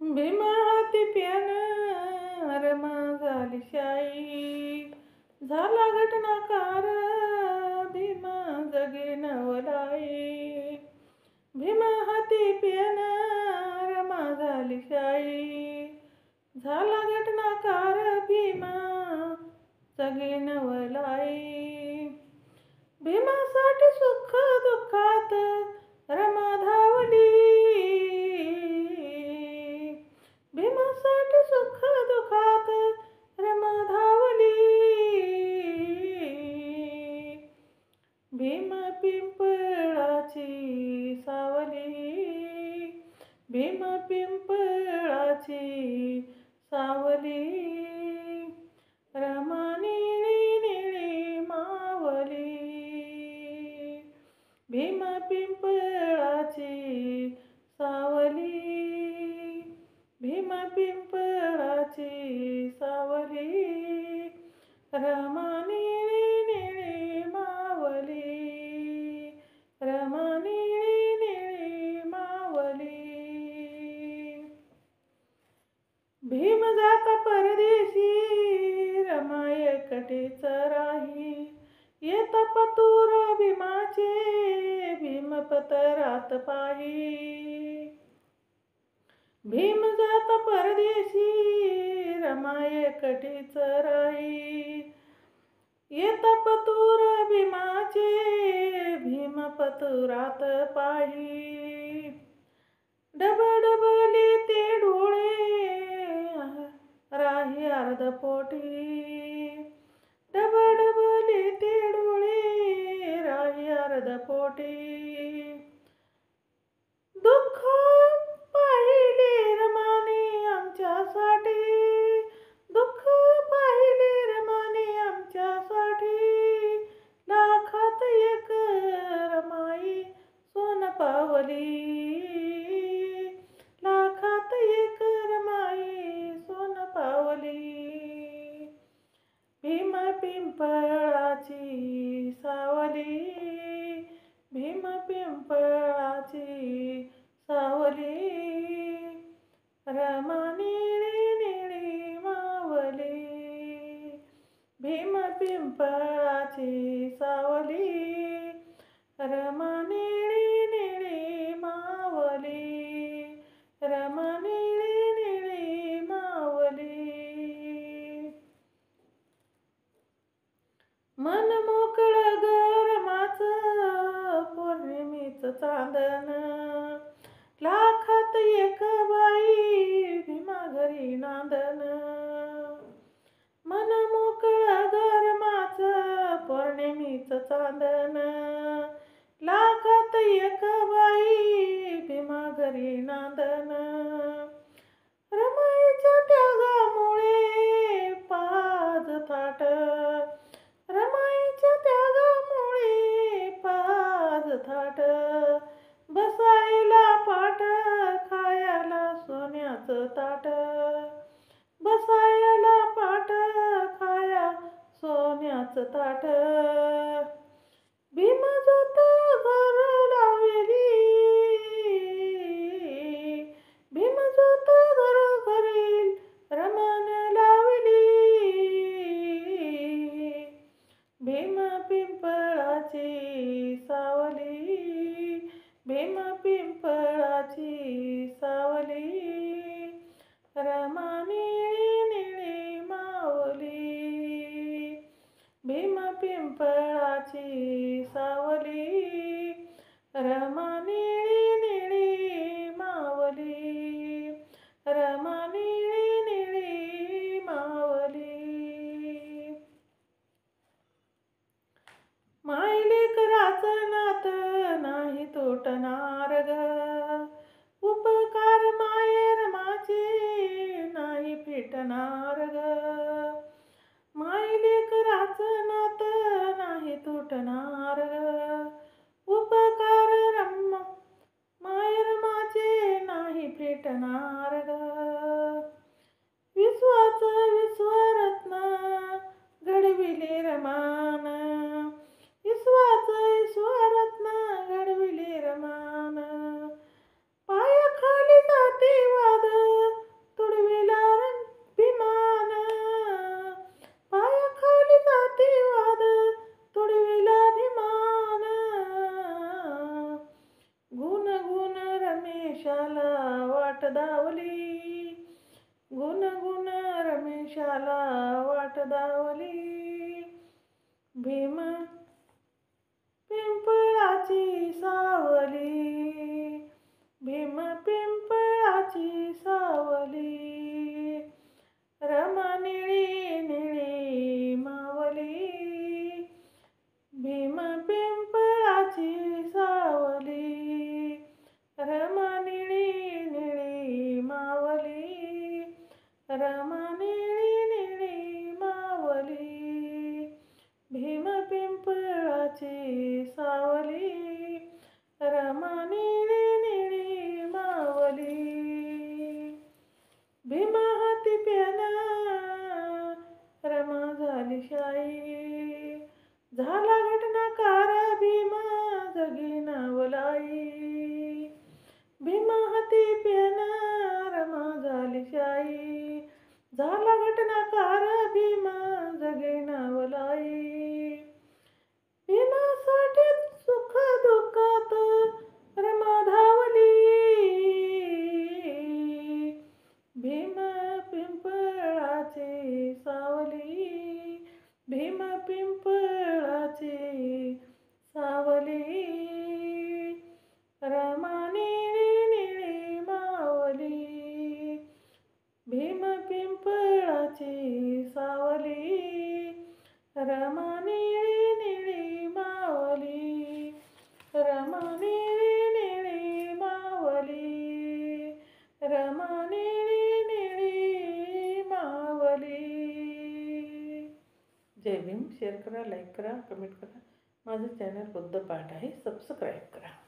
भीमा हाती प्यानं रमा झाली शाई, झाला घटनाकार भीमा जगे नवलाई. भीमा हाती प्यानं रमा झाली शाई, झाला घटनाकार भीमा जगे नवलाई. भीमासाठी सुख दुःखात रमा धावली, भीमासाठी सुख दुःखात रमा धावली. भीम पिंपळाची सावली, भीम पिंपळाची सावली. रमा निळी निळी मावली, भीम पिंपळाची सावली, भीम पिंपळाची सावली. रमा निळी निळी मावली, रमा निळी निळी मावली. भीम जाता परदेशी रमा एकटीच राही, येता पतुर भीमाचे भीम पतरात पाही. भीम जाता परदेशी रमा एकटीच राही, येता पतुर भीमाचे भीम पतुरात पाही. डबडबले ते डोळे राही अर्ध पोटी, डबडबले ते डोळे राही अर्ध पोटी. दुःख पाहिले रमाने आमच्यासाठी, दुःख पाहिले रमाने आमच्यासाठी. लाखात एक रमाई सोन पावली, लाखात एक रमाई सोन पावली. भीम पिंपळाची सावली, भीम पिंपळाची सावली. रमा निळी निळी मावली, भीम पिंपळाची सावली. रमा निळी निळी मावली, रमा निळी निळी मावली. मन मोकळं गरमाचं पौर्णिमेचं चांदण, लाखात एक बाई भीमा घरी नांदन. मन मोकळं गरमाचं पौर्णिमेचं चांदन, लाखात एक बाई भीमा घरी नांदन. रमाईच्या त्यागामुळे पाज थाट, रमाईच्या त्यागामुळे पाज थाट. बसायला पाट खायला सोन्याचं ताट, बसायला पाट खाया सोन्याचं ताट. भीम जोत घर लावली, भीम जोत घरोघरी रमण लावली. भीम पिंपळाची सावली, भीम पिंपळाची सावली. रमा निळी निळी मावली, भीम पिंपळाची सावली. रमा निळी निळी मावली, रमा निळी निळी मावली. मायलेकराचं नातं नाही तुटणार ग, उपकार मायेर माझे नाही फिटणार ग. मायलेकराचं नातं नाही तुटणार ग, उपकार मायेर माझे नाही फिटणार ग. विश्वाचं विश्वरत्न घडविले रमान, विश्वाचं विश्वरत्न घडविले रमान. पायाखाली जातीवाद वाट दावली, गुण गुण रमेशाला वाट दावली. भीम पिंपळाची सावली, भीम पिंपळाची सावली. रमा निळी निळी मावली, भीम पिंपळाची सावली. रमा निळी निळी मावली, रमा निळी निळी मावली. भीम पिंपळाची सावली, रमा निळी निळी मावली. भीमा हाती प्याला, रमा झाली शाई. झाला घटनाकार भीमा जगी नावलाई. भीमा हाती प्याला, रमा झाली शाई. झाला घटनाकार भीमा जगी नावलाई. भीमासाठी सुख दुःखात रमा धावली. भीम पिंपळाची सावली, भीम पिंपळाची सावली. रमा निळी निळी मावली, भीम पिंपळाची सावली. रमा निळी निळी मावली, रमा निळी निळी मावली. रमा निळी निळी मावली. जय भीम. शेअर करा, लाईक करा, कमेंट करा. माझं चॅनल बुद्ध पाठ आहे, सबस्क्राईब करा.